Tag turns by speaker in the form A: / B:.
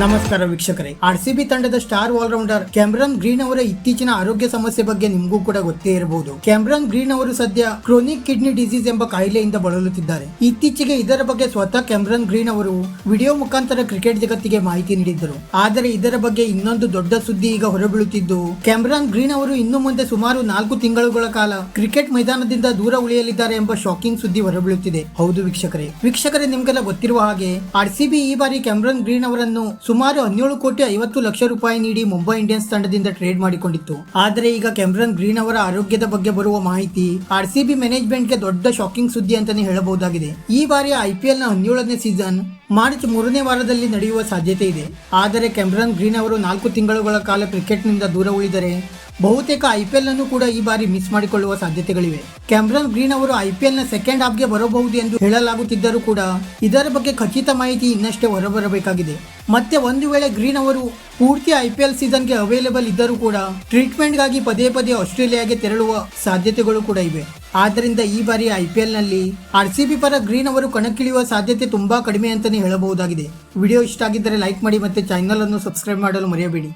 A: ನಮಸ್ಕಾರ ವೀಕ್ಷಕರೇ, ಆರ್ಸಿಬಿ ತಂಡದ ಸ್ಟಾರ್ ಆಲ್ರೌಂಡರ್ ಕ್ಯಾಮರನ್ ಗ್ರೀನ್ ಅವರ ಇತ್ತೀಚಿನ ಆರೋಗ್ಯ ಸಮಸ್ಯೆ ಬಗ್ಗೆ ನಿಮಗೂ ಕೂಡ ಗೊತ್ತೇ ಇರಬಹುದು. ಕ್ಯಾಮರನ್ ಗ್ರೀನ್ ಅವರು ಸದ್ಯ ಕ್ರೋನಿಕ್ ಕಿಡ್ನಿ ಡಿಸೀಸ್ ಎಂಬ ಕಾಯಿಲೆಯಿಂದ ಬಳಲುತ್ತಿದ್ದಾರೆ. ಇತ್ತೀಚೆಗೆ ಇದರ ಬಗ್ಗೆ ಸ್ವತಃ ಕ್ಯಾಮರನ್ ಗ್ರೀನ್ ಅವರು ವಿಡಿಯೋ ಮುಖಾಂತರ ಕ್ರಿಕೆಟ್ ಜಗತ್ತಿಗೆ ಮಾಹಿತಿ ನೀಡಿದ್ದರು. ಆದರೆ ಇದರ ಬಗ್ಗೆ ಇನ್ನೊಂದು ದೊಡ್ಡ ಸುದ್ದಿ ಈಗ ಹೊರಬೀಳುತ್ತಿದ್ದು, ಕ್ಯಾಮರನ್ ಗ್ರೀನ್ ಅವರು ಇನ್ನು ಮುಂದೆ ಸುಮಾರು 4 ತಿಂಗಳುಗಳ ಕಾಲ ಕ್ರಿಕೆಟ್ ಮೈದಾನದಿಂದ ದೂರ ಉಳಿಯಲಿದ್ದಾರೆ ಎಂಬ ಶಾಕಿಂಗ್ ಸುದ್ದಿ ಹೊರಬೀಳುತ್ತಿದೆ. ಹೌದು ವೀಕ್ಷಕರೇ, ನಿಮ್ಗೆಲ್ಲ ಗೊತ್ತಿರುವ ಹಾಗೆ ಆರ್ಸಿಬಿ ಈ ಬಾರಿ ಕ್ಯಾಮರನ್ ಗ್ರೀನ್ ಅವರನ್ನು ಸುಮಾರು 17,50,00,000 ರೂಪಾಯಿ ನೀಡಿ ಮುಂಬೈ ಇಂಡಿಯನ್ಸ್ ತಂಡದಿಂದ ಟ್ರೇಡ್ ಮಾಡಿಕೊಂಡಿತ್ತು. ಆದರೆ ಈಗ ಕ್ಯಾಮರನ್ ಗ್ರೀನ್ ಅವರ ಆರೋಗ್ಯದ ಬಗ್ಗೆ ಬರುವ ಮಾಹಿತಿ ಆರ್ಸಿಬಿ ಮ್ಯಾನೇಜ್ಮೆಂಟ್ಗೆ ದೊಡ್ಡ ಶಾಕಿಂಗ್ ಸುದ್ದಿ ಅಂತಾನೆ ಹೇಳಬಹುದಾಗಿದೆ. ಈ ಬಾರಿಯ IPL ನ 17ನೇ ಸೀಸನ್ ಮಾರ್ಚ್ 3ನೇ ವಾರದಲ್ಲಿ ನಡೆಯುವ ಸಾಧ್ಯತೆ ಇದೆ. ಆದರೆ ಕ್ಯಾಮರನ್ ಗ್ರೀನ್ ಅವರು 4 ತಿಂಗಳುಗಳ ಕಾಲ ಕ್ರಿಕೆಟ್ನಿಂದ ದೂರ ಉಳಿದರೆ ಬಹುತೇಕ IPL ಅನ್ನು ಕೂಡ ಈ ಬಾರಿ ಮಿಸ್ ಮಾಡಿಕೊಳ್ಳುವ ಸಾಧ್ಯತೆಗಳಿವೆ. ಕ್ಯಾಮರನ್ ಗ್ರೀನ್ ಅವರು IPL ನ ಸೆಕೆಂಡ್ ಹಾಫ್ಗೆ ಬರಬಹುದು ಎಂದು ಹೇಳಲಾಗುತ್ತಿದ್ದರೂ ಕೂಡ ಇದರ ಬಗ್ಗೆ ಖಚಿತ ಮಾಹಿತಿ ಇನ್ನಷ್ಟೇ ಹೊರಬರಬೇಕಾಗಿದೆ. ಮತ್ತೆ ಒಂದು ವೇಳೆ ಗ್ರೀನ್ ಅವರು ಪೂರ್ತಿ IPL ಸೀಸನ್ಗೆ ಅವೈಲೇಬಲ್ ಇದ್ದರೂ ಕೂಡ ಟ್ರೀಟ್ಮೆಂಟ್ಗಾಗಿ ಪದೇ ಪದೇ ಆಸ್ಟ್ರೇಲಿಯಾಗೆ ತೆರಳುವ ಸಾಧ್ಯತೆಗಳು ಕೂಡ ಇವೆ. ಆದ್ದರಿಂದ ಈ ಬಾರಿ IPL ನಲ್ಲಿ ಆರ್ಸಿಬಿ ಪರ ಗ್ರೀನ್ ಅವರು ಕಣಕ್ಕಿಳಿಯುವ ಸಾಧ್ಯತೆ ತುಂಬಾ ಕಡಿಮೆ ಅಂತಾನೆ ಹೇಳಬಹುದಾಗಿದೆ. ವಿಡಿಯೋ ಇಷ್ಟ ಆಗಿದ್ದರೆ ಲೈಕ್ ಮಾಡಿ ಮತ್ತೆ ಚಾನೆಲ್ ಅನ್ನು ಸಬ್ಸ್ಕ್ರೈಬ್ ಮಾಡಲು ಮರೆಯಬೇಡಿ.